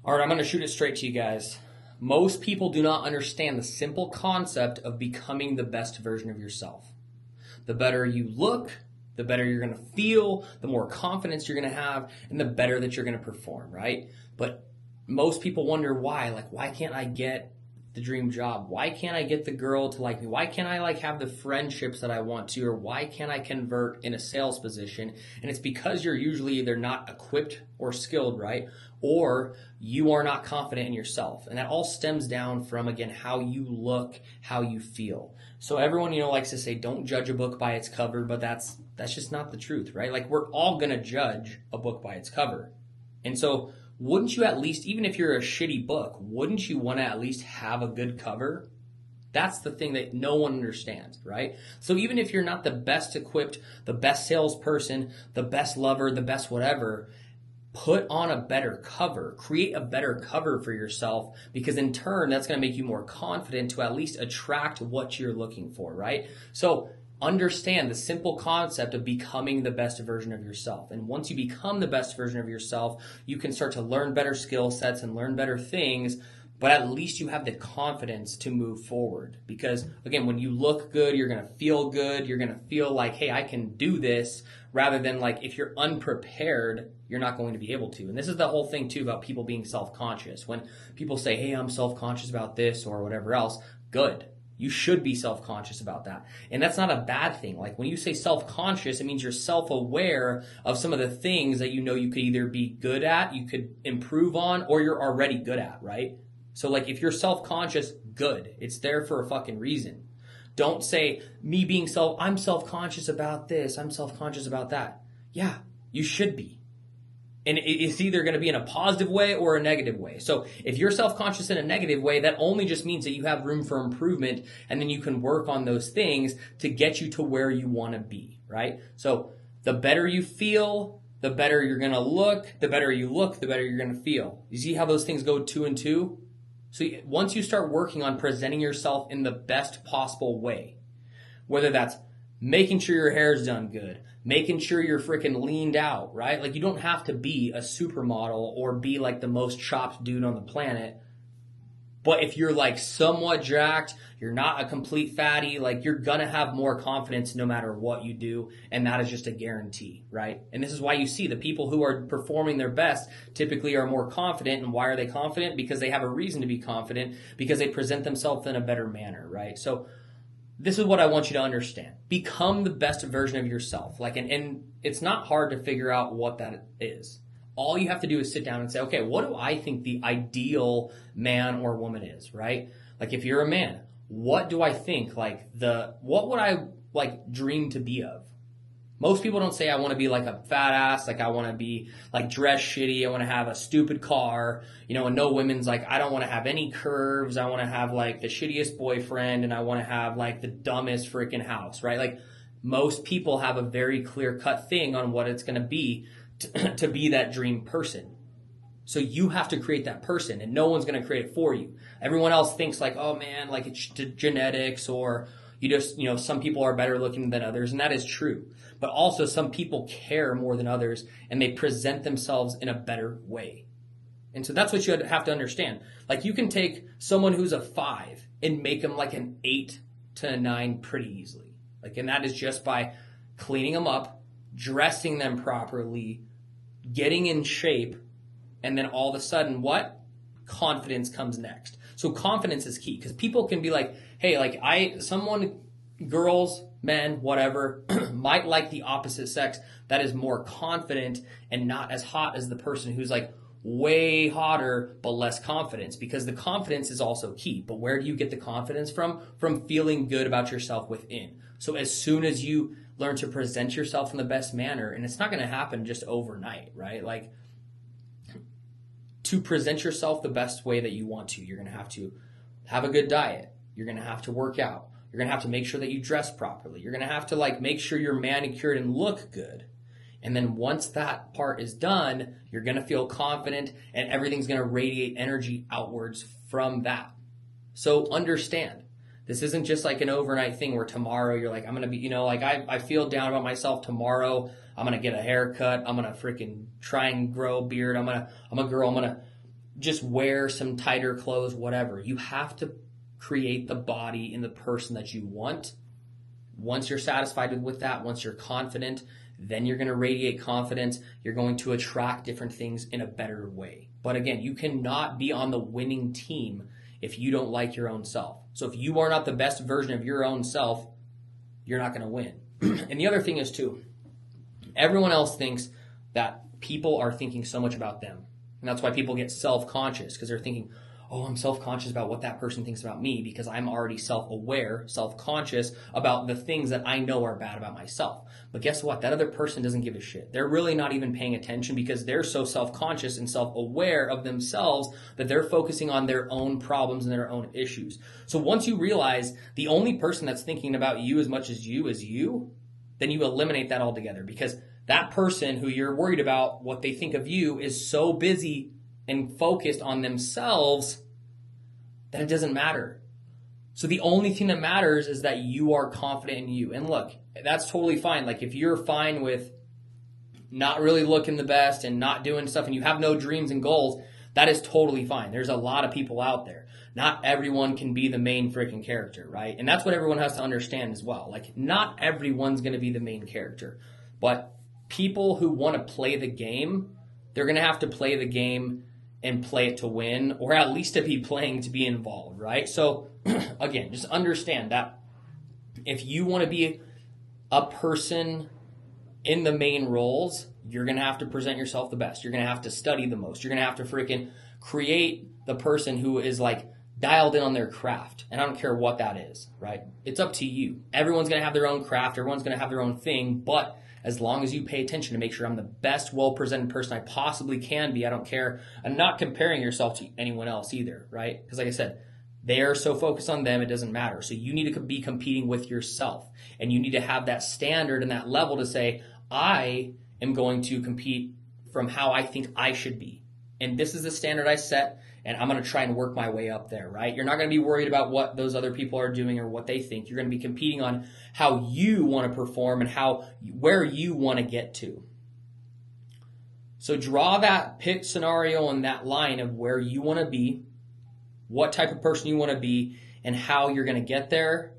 All right, I'm going to shoot it straight to you guys. Most people do not understand the simple concept of becoming the best version of yourself. The better you look, the better you're going to feel, the more confidence you're going to have, and the better that you're going to perform, right? But most people wonder why. Like, why can't I get the dream job? Why can't I get the girl to like me? Why can't I like have the friendships that I want to? Or why can't I convert in a sales position? And it's because you're usually either not equipped or skilled, right? Or you are not confident in yourself. And that all stems down from, again, how you look, how you feel. So everyone, likes to say, don't judge a book by its cover, but that's just not the truth, right? Like, we're all going to judge a book by its cover. And so wouldn't you at least, even if you're a shitty book, wouldn't you want to at least have a good cover? That's the thing that no one understands, right? So even if you're not the best equipped, the best salesperson, the best lover, the best whatever, put on a better cover, create a better cover for yourself, because in turn, that's going to make you more confident to at least attract what you're looking for, right? So understand the simple concept of becoming the best version of yourself. And once you become the best version of yourself, you can start to learn better skill sets and learn better things, but at least you have the confidence to move forward. Because again, when you look good, you're going to feel good. You're going to feel like, hey, I can do this, rather than like if you're unprepared, you're not going to be able to. And this is the whole thing too about people being self-conscious. When people say, hey, I'm self-conscious about this or whatever else, good. You should be self-conscious about that. And that's not a bad thing. Like when you say self-conscious, it means you're self-aware of some of the things that you could either be good at, you could improve on, or you're already good at, right? So like if you're self-conscious, good. It's there for a fucking reason. Don't say, I'm self-conscious about this, I'm self-conscious about that. Yeah, you should be. And it's either going to be in a positive way or a negative way. So if you're self-conscious in a negative way, that only just means that you have room for improvement, and then you can work on those things to get you to where you want to be, right? So the better you feel, the better you're going to look. The better you look, the better you're going to feel. You see how those things go 2 and 2? So once you start working on presenting yourself in the best possible way, whether that's making sure your hair's done good, making sure you're freaking leaned out, right? Like you don't have to be a supermodel or be like the most chopped dude on the planet. But if you're like somewhat jacked, you're not a complete fatty, like you're gonna have more confidence no matter what you do. And that is just a guarantee, right? And this is why you see the people who are performing their best typically are more confident. And why are they confident? Because they have a reason to be confident, because they present themselves in a better manner, right? So this is what I want you to understand. Become the best version of yourself. And it's not hard to figure out what that is. All you have to do is sit down and say, okay, what do I think the ideal man or woman is, right? Like if you're a man, what do I think what would I like dream to be of? Most people don't say I want to be like a fat ass, like I want to be like dressed shitty, I want to have a stupid car, and no women's like, I don't want to have any curves, I want to have like the shittiest boyfriend, and I want to have like the dumbest freaking house, right? Like most people have a very clear cut thing on what it's going to be to be that dream person. So you have to create that person, and no one's going to create it for you. Everyone else thinks like, oh man, like it's genetics, or some people are better looking than others, and that is true. But also some people care more than others, and they present themselves in a better way. And so that's what you have to understand. Like you can take someone who's a 5 and make them like an 8 to a 9 pretty easily. And that is just by cleaning them up, dressing them properly, getting in shape, and then all of a sudden, what? Confidence comes next. So confidence is key, because people can be like, hey, girls, men, whatever, might like the opposite sex that is more confident and not as hot as the person who's like way hotter but less confidence, because the confidence is also key. But where do you get the confidence from? From feeling good about yourself within. So as soon as you learn to present yourself in the best manner, and it's not going to happen just overnight, right? Like to present yourself the best way that you want to, you're going to have a good diet. You're going to have to work out. You're going to have to make sure that you dress properly. You're going to have to make sure you're manicured and look good. And then once that part is done, you're going to feel confident, and everything's going to radiate energy outwards from that. So understand, this isn't just like an overnight thing where tomorrow you're like, I'm going to be, I feel down about myself tomorrow. I'm going to get a haircut. I'm going to freaking try and grow a beard. I'm a girl. I'm going to just wear some tighter clothes, whatever. You have to create the body and the person that you want. Once you're satisfied with that, once you're confident, then you're going to radiate confidence. You're going to attract different things in a better way. But again, you cannot be on the winning team if you don't like your own self. So if you are not the best version of your own self, you're not going to win. And the other thing is too, everyone else thinks that people are thinking so much about them. And that's why people get self-conscious, because they're thinking, oh, I'm self-conscious about what that person thinks about me because I'm already self-aware, self-conscious about the things that I know are bad about myself. But guess what? That other person doesn't give a shit. They're really not even paying attention because they're so self-conscious and self-aware of themselves that they're focusing on their own problems and their own issues. So once you realize the only person that's thinking about you as much as you is you, then you eliminate that altogether, because that person who you're worried about what they think of you is so busy and focused on themselves that it doesn't matter. So the only thing that matters is that you are confident in you. And look, that's totally fine. Like if you're fine with not really looking the best and not doing stuff and you have no dreams and goals, that is totally fine. There's a lot of people out there. Not everyone can be the main freaking character, right? And that's what everyone has to understand as well. Like not everyone's going to be the main character. But people who want to play the game, they're going to have to play the game and play it to win, or at least to be playing to be involved, right? So again, just understand that if you want to be a person in the main roles, you're going to have to present yourself the best. You're going to have to study the most. You're going to have to freaking create the person who is like dialed in on their craft. And I don't care what that is, right? It's up to you. Everyone's going to have their own craft. Everyone's going to have their own thing, but as long as you pay attention to make sure I'm the best, well-presented person I possibly can be, I don't care. And not comparing yourself to anyone else either, right? Because like I said, they are so focused on them, it doesn't matter. So you need to be competing with yourself. And you need to have that standard and that level to say, I am going to compete from how I think I should be. And this is the standard I set, and I'm going to try and work my way up there, right? You're not going to be worried about what those other people are doing or what they think. You're going to be competing on how you want to perform and where you want to get to. So draw that pit scenario on that line of where you want to be, what type of person you want to be, and how you're going to get there.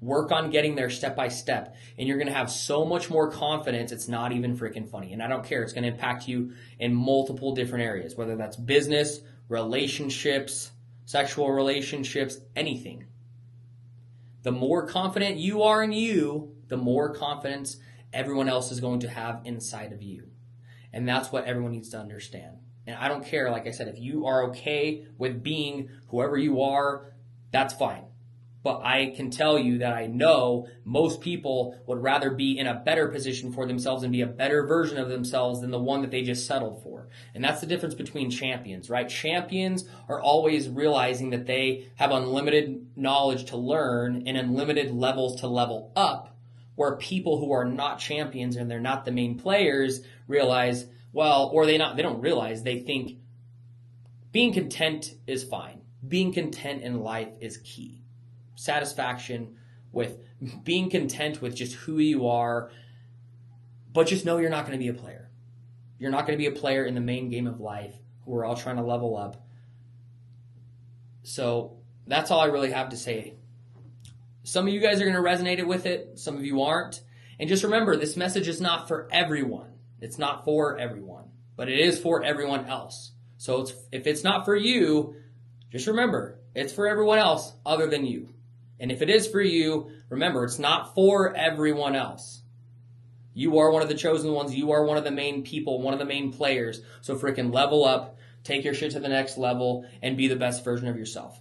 Work on getting there step by step, and you're going to have so much more confidence, it's not even freaking funny. And I don't care. It's going to impact you in multiple different areas, whether that's business, relationships, sexual relationships, anything. The more confident you are in you, the more confidence everyone else is going to have inside of you. And that's what everyone needs to understand. And I don't care, like I said, if you are okay with being whoever you are, that's fine. But I can tell you that I know most people would rather be in a better position for themselves and be a better version of themselves than the one that they just settled for. And that's the difference between champions, right? Champions are always realizing that they have unlimited knowledge to learn and unlimited levels to level up, where people who are not champions and they're not the main players realize, well, or they don't realize, they think being content is fine. Being content in life is key. Satisfaction with being content with just who you are, but just know you're not going to be a player. You're not going to be a player in the main game of life. We're all trying to level up. So that's all I really have to say. Some of you guys are going to resonate with it. Some of you aren't. And just remember, this message is not for everyone. It's not for everyone, but it is for everyone else. So if it's not for you, just remember, it's for everyone else other than you. And if it is for you, remember, it's not for everyone else. You are one of the chosen ones. You are one of the main people, one of the main players. So freaking level up, take your shit to the next level, and be the best version of yourself.